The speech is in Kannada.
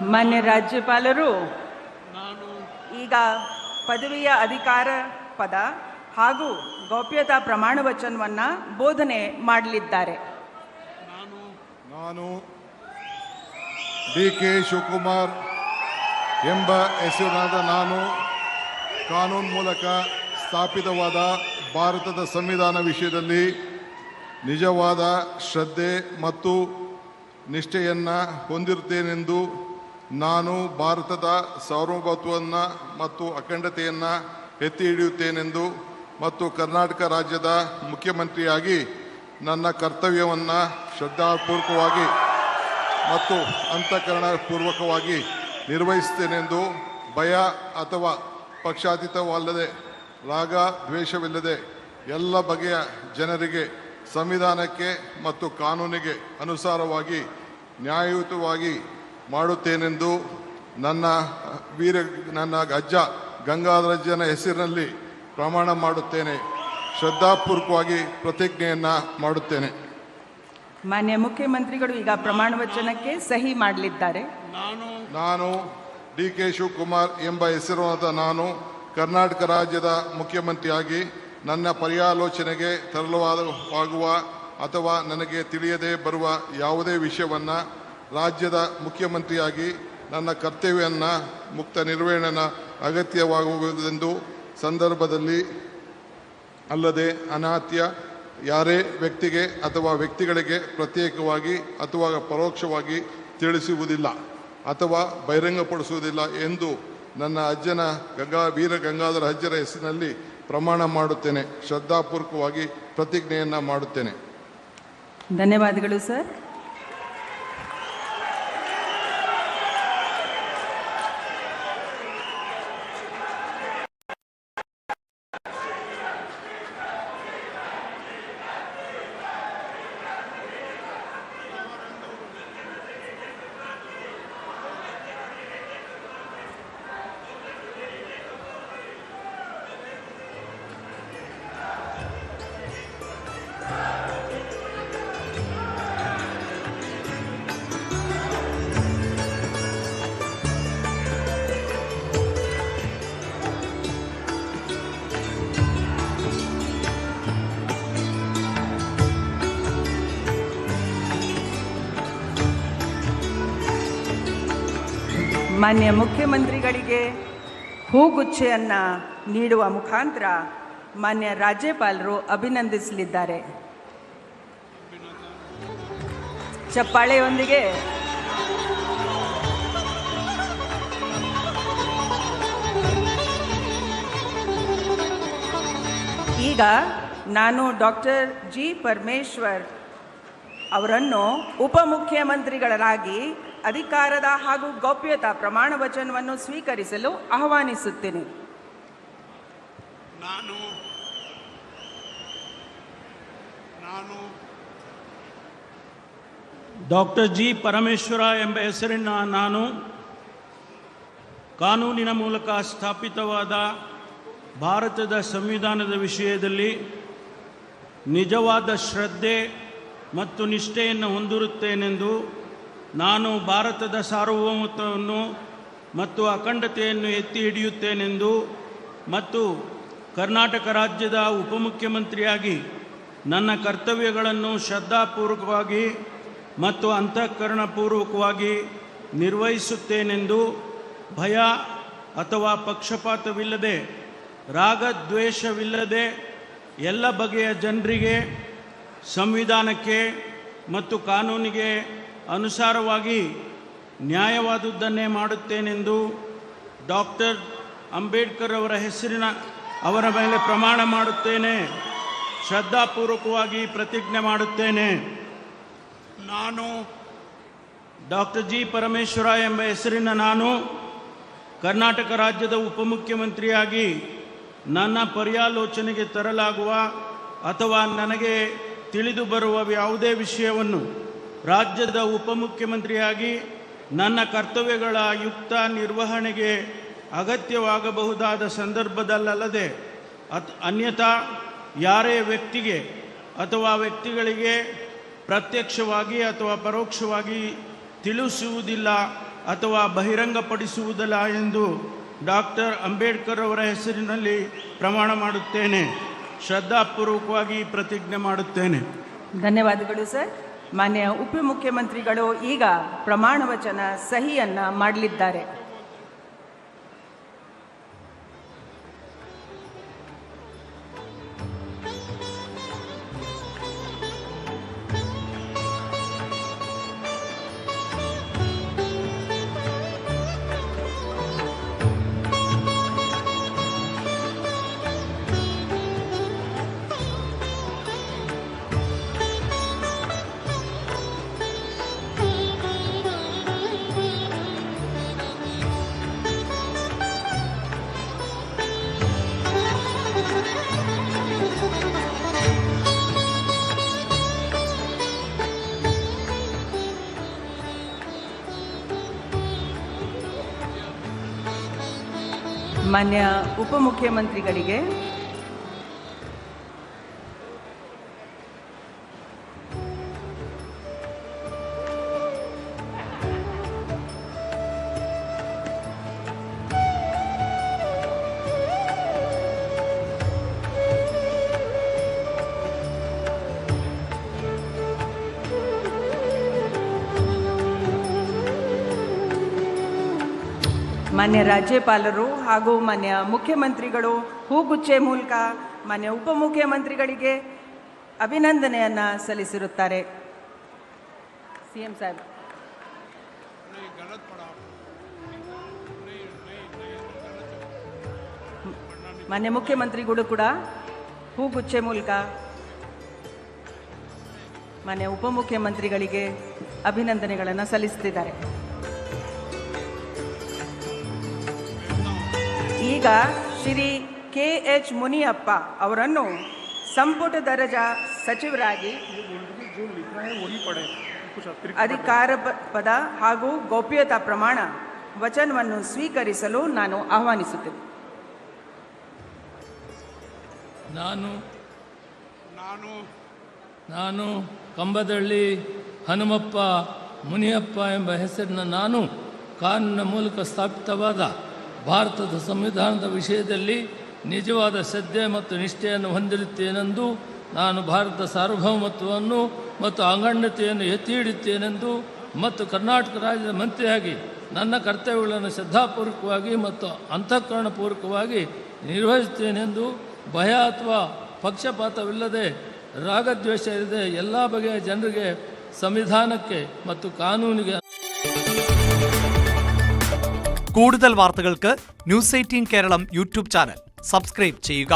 ಮಾನ್ಯ ರಾಜ್ಯಪಾಲರು ಈಗ ಪದವಿಯ ಅಧಿಕಾರ ಪದ ಹಾಗೂ ಗೌಪ್ಯತಾ ಪ್ರಮಾಣ ವಚನವನ್ನು ಬೋಧನೆ ಮಾಡಲಿದ್ದಾರೆ. ನಾನು ಡಿ.ಕೆ. ಶಿವಕುಮಾರ್ ಎಂಬ ಹೆಸರಿನಾದ ನಾನು ಕಾನೂನು ಮೂಲಕ ಸ್ಥಾಪಿತವಾದ ಭಾರತದ ಸಂವಿಧಾನ ವಿಷಯದಲ್ಲಿ ನಿಜವಾದ ಶ್ರದ್ಧೆ ಮತ್ತು ನಿಷ್ಠೆಯನ್ನು ಹೊಂದಿರುತ್ತೇನೆಂದು ನಾನು ಭಾರತದ ಸಾರ್ವಭೌಮತ್ವವನ್ನು ಮತ್ತು ಅಖಂಡತೆಯನ್ನು ಎತ್ತಿ ಹಿಡಿಯುತ್ತೇನೆಂದು ಮತ್ತು ಕರ್ನಾಟಕ ರಾಜ್ಯದ ಮುಖ್ಯಮಂತ್ರಿಯಾಗಿ ನನ್ನ ಕರ್ತವ್ಯವನ್ನು ಶ್ರದ್ಧಾಪೂರ್ವಕವಾಗಿ ಮತ್ತು ಅಂತಃಕರಣಪೂರ್ವಕವಾಗಿ ನಿರ್ವಹಿಸುತ್ತೇನೆಂದು ಭಯ ಅಥವಾ ಪಕ್ಷಾತೀತವಲ್ಲದೆ ರಾಗ ದ್ವೇಷವಿಲ್ಲದೆ ಎಲ್ಲ ಬಗೆಯ ಜನರಿಗೆ ಸಂವಿಧಾನಕ್ಕೆ ಮತ್ತು ಕಾನೂನಿಗೆ ಅನುಸಾರವಾಗಿ ನ್ಯಾಯಯುತವಾಗಿ ಮಾಡುತ್ತೇನೆಂದು ನನ್ನ ಅಜ್ಜ ಗಂಗಾಧರಜ್ಜನ ಹೆಸರಿನಲ್ಲಿ ಪ್ರಮಾಣ ಮಾಡುತ್ತೇನೆ. ಶ್ರದ್ಧಾಪೂರ್ವಕವಾಗಿ ಪ್ರತಿಜ್ಞೆಯನ್ನು ಮಾಡುತ್ತೇನೆ. ಮಾನ್ಯ ಮುಖ್ಯಮಂತ್ರಿಗಳು ಈಗ ಪ್ರಮಾಣ ವಚನಕ್ಕೆ ಸಹಿ ಮಾಡಲಿದ್ದಾರೆ. ನಾನು ಡಿ.ಕೆ. ಶಿವಕುಮಾರ್ ಎಂಬ ಹೆಸರಾದ ನಾನು ಕರ್ನಾಟಕ ರಾಜ್ಯದ ಮುಖ್ಯಮಂತ್ರಿಯಾಗಿ ನನ್ನ ಪರ್ಯಾಲೋಚನೆಗೆ ತರಲಾಗುವ ಅಥವಾ ನನಗೆ ತಿಳಿಯದೇ ಬರುವ ಯಾವುದೇ ವಿಷಯವನ್ನು ರಾಜ್ಯದ ಮುಖ್ಯಮಂತ್ರಿಯಾಗಿ ನನ್ನ ಕರ್ತವ್ಯವನ್ನು ಮುಕ್ತ ನಿರ್ವಹಣೆಯ ಅಗತ್ಯವಾಗುವುದೆಂದು ಸಂದರ್ಭದಲ್ಲಿ ಅಲ್ಲದೆ ಅನಾತ್ಯ ಯಾರೇ ವ್ಯಕ್ತಿಗೆ ಅಥವಾ ವ್ಯಕ್ತಿಗಳಿಗೆ ಪ್ರತ್ಯೇಕವಾಗಿ ಅಥವಾ ಪರೋಕ್ಷವಾಗಿ ತಿಳಿಸುವುದಿಲ್ಲ ಅಥವಾ ಬಹಿರಂಗಪಡಿಸುವುದಿಲ್ಲ ಎಂದು ನನ್ನ ಅಜ್ಜನ ವೀರ ಗಂಗಾಧರ ಅಜ್ಜರ ಹೆಸರಿನಲ್ಲಿ ಪ್ರಮಾಣ ಮಾಡುತ್ತೇನೆ. ಶ್ರದ್ಧಾಪೂರ್ವಕವಾಗಿ ಪ್ರತಿಜ್ಞೆಯನ್ನು ಮಾಡುತ್ತೇನೆ. ಧನ್ಯವಾದಗಳು ಸರ್. ಮಾನ್ಯ ಮುಖ್ಯಮಂತ್ರಿಗಳಿಗೆ ಹೂಗುಚ್ಛೆಯನ್ನು ನೀಡುವ ಮುಖಾಂತರ ಮಾನ್ಯ ರಾಜ್ಯಪಾಲರು ಅಭಿನಂದಿಸಲಿದ್ದಾರೆ. ಚಪ್ಪಾಳೆಯೊಂದಿಗೆ ಈಗ ನಾನು ಡಾಕ್ಟರ್ ಜಿ. ಪರಮೇಶ್ವರ್ ಅವರನ್ನು ಉಪಮುಖ್ಯಮಂತ್ರಿಗಳಾಗಿ ಅಧಿಕಾರದ ಹಾಗೂ ಗೌಪ್ಯತಾ ಪ್ರಮಾಣ ವಚನವನ್ನು ಸ್ವೀಕರಿಸಲು ಆಹ್ವಾನಿಸುತ್ತೇನೆ. ನಾನು ಡಾಕ್ಟರ್ ಜಿ. ಪರಮೇಶ್ವರ ಎಂಬ ಹೆಸರಿನ ನಾನು ಕಾನೂನಿನ ಮೂಲಕ ಸ್ಥಾಪಿತವಾದ ಭಾರತದ ಸಂವಿಧಾನದ ವಿಷಯದಲ್ಲಿ ನಿಜವಾದ ಶ್ರದ್ಧೆ ಮತ್ತು ನಿಷ್ಠೆಯನ್ನು ಹೊಂದಿರುತ್ತೇನೆಂದು ನಾನು ಭಾರತದ ಸಾರ್ವಭೌಮತ್ವವನ್ನು ಮತ್ತು ಅಖಂಡತೆಯನ್ನು ಎತ್ತಿ ಹಿಡಿಯುತ್ತೇನೆಂದು ಮತ್ತು ಕರ್ನಾಟಕ ರಾಜ್ಯದ ಉಪಮುಖ್ಯಮಂತ್ರಿಯಾಗಿ ನನ್ನ ಕರ್ತವ್ಯಗಳನ್ನು ಶ್ರದ್ಧಾಪೂರ್ವಕವಾಗಿ ಮತ್ತು ಅಂತಃಕರಣಪೂರ್ವಕವಾಗಿ ನಿರ್ವಹಿಸುತ್ತೇನೆಂದು ಭಯ ಅಥವಾ ಪಕ್ಷಪಾತವಿಲ್ಲದೆ ರಾಗದ್ವೇಷವಿಲ್ಲದೆ ಎಲ್ಲ ಬಗೆಯ ಜನರಿಗೆ ಸಂವಿಧಾನಕ್ಕೆ ಮತ್ತು ಕಾನೂನಿಗೆ ಅನುಸಾರವಾಗಿ ನ್ಯಾಯವಾದುದನ್ನೇ ಮಾಡುತ್ತೇನೆಂದು ಡಾಕ್ಟರ್ ಅಂಬೇಡ್ಕರ್ ಅವರ ಮೇಲೆ ಪ್ರಮಾಣ ಮಾಡುತ್ತೇನೆ. ಶ್ರದ್ಧಾಪೂರ್ವಕವಾಗಿ ಪ್ರತಿಜ್ಞೆ ಮಾಡುತ್ತೇನೆ. ನಾನು ಡಾಕ್ಟರ್ ಜಿ. ಪರಮೇಶ್ವರ ಎಂಬ ಹೆಸರಿನ ನಾನು ಕರ್ನಾಟಕ ರಾಜ್ಯದ ಉಪಮುಖ್ಯಮಂತ್ರಿಯಾಗಿ ನನ್ನ ಪರ್ಯಾಲೋಚನೆಗೆ ತರಲಾಗುವ ಅಥವಾ ನನಗೆ ತಿಳಿದು ಬರುವ ಯಾವುದೇ ವಿಷಯವನ್ನು ರಾಜ್ಯದ ಉಪಮುಖ್ಯಮಂತ್ರಿಯಾಗಿ ನನ್ನ ಕರ್ತವ್ಯಗಳ ಯುಕ್ತ ನಿರ್ವಹಣೆಗೆ ಅಗತ್ಯವಾಗಬಹುದಾದ ಸಂದರ್ಭದಲ್ಲದೆ ಅನ್ಯಥಾ ಯಾರೇ ವ್ಯಕ್ತಿಗೆ ಅಥವಾ ವ್ಯಕ್ತಿಗಳಿಗೆ ಪ್ರತ್ಯಕ್ಷವಾಗಿ ಅಥವಾ ಪರೋಕ್ಷವಾಗಿ ತಿಳಿಸುವುದಿಲ್ಲ ಅಥವಾ ಬಹಿರಂಗಪಡಿಸುವುದಿಲ್ಲ ಎಂದು ಡಾಕ್ಟರ್ ಅಂಬೇಡ್ಕರ್ ಅವರ ಹೆಸರಿನಲ್ಲಿ ಪ್ರಮಾಣ ಮಾಡುತ್ತೇನೆ. ಶ್ರದ್ಧಾಪೂರ್ವಕವಾಗಿ ಪ್ರತಿಜ್ಞೆ ಮಾಡುತ್ತೇನೆ. ಧನ್ಯವಾದಗಳು ಸರ್. ಮಾನ್ಯ ಉಪಮುಖ್ಯಮಂತ್ರಿಗಳು ಈಗ ಪ್ರಮಾಣ ವಚನ ಸಹಿಯನ್ನ ಮಾಡಲಿದ್ದಾರೆ. ಮಾನ್ಯ ಉಪಮುಖ್ಯಮಂತ್ರಿಗಳಿಗೆ ಮಾನ್ಯ ರಾಜ್ಯಪಾಲರು ಹಾಗೂ ಮಾನ್ಯ ಮುಖ್ಯಮಂತ್ರಿಗಳು ಹೂಗುಚ್ಚೆ ಮೂಲಕ ಮಾನ್ಯ ಉಪಮುಖ್ಯಮಂತ್ರಿಗಳಿಗೆ ಅಭಿನಂದನೆಯನ್ನು ಸಲ್ಲಿಸಿರುತ್ತಾರೆ. ಸಿಎಂ ಸಾಹೇಬ್. ಮಾನ್ಯ ಮುಖ್ಯಮಂತ್ರಿಗಳು ಕೂಡ ಹೂಗುಚ್ಚೆ ಮೂಲಕ ಮಾನ್ಯ ಉಪಮುಖ್ಯಮಂತ್ರಿಗಳಿಗೆ ಅಭಿನಂದನೆಗಳನ್ನು ಸಲ್ಲಿಸುತ್ತಿದ್ದಾರೆ. ಈಗ ಶ್ರೀ KH ಮುನಿಯಪ್ಪ ಅವರನ್ನು ಸಂಪುಟ ದರ್ಜಾ ಸಚಿವರಾಗಿ ಅಧಿಕಾರ ಪದ ಹಾಗೂ ಗೌಪ್ಯತಾ ಪ್ರಮಾಣ ವಚನವನ್ನು ಸ್ವೀಕರಿಸಲು ನಾನು ಆಹ್ವಾನಿಸುತ್ತೇನೆ. ನಾನು ಕಂಬದಳ್ಳಿ ಹನುಮಪ್ಪ ಮುನಿಯಪ್ಪ ಎಂಬ ಹೆಸರಿನ ನಾನು ಕಾನೂನಿನ ಮೂಲಕ ಸ್ಥಾಪಿತವಾದ ಭಾರತದ ಸಂವಿಧಾನದ ವಿಷಯದಲ್ಲಿ ನಿಜವಾದ ಶ್ರದ್ಧೆ ಮತ್ತು ನಿಷ್ಠೆಯನ್ನು ಹೊಂದಿರುತ್ತೇನೆಂದು, ನಾನು ಭಾರತದ ಸಾರ್ವಭೌಮತ್ವವನ್ನು ಮತ್ತು ಅಖಂಡತೆಯನ್ನು ಎತ್ತಿ ಹಿಡಿಯುತ್ತೇನೆಂದು ಮತ್ತು ಕರ್ನಾಟಕ ರಾಜ್ಯದ ಮಂತ್ರಿಯಾಗಿ ನನ್ನ ಕರ್ತವ್ಯಗಳನ್ನು ಶ್ರದ್ಧಾಪೂರ್ವಕವಾಗಿ ಮತ್ತು ಅಂತಃಕರಣಪೂರ್ವಕವಾಗಿ ನಿರ್ವಹಿಸುತ್ತೇನೆಂದು, ಭಯ ಅಥವಾ ಪಕ್ಷಪಾತವಿಲ್ಲದೆ ರಾಗದ್ವೇಷ ಇಲ್ಲದೆ ಎಲ್ಲ ಬಗೆಯ ಜನರಿಗೆ, സംവിധാനಕ್ಕೆ ಮತ್ತು ಕಾನೂನಿಗೆ. കൂടുതൽ വാർത്തകൾക്ക് news 18 Keralam YouTube channel subscribe ചെയ്യുക.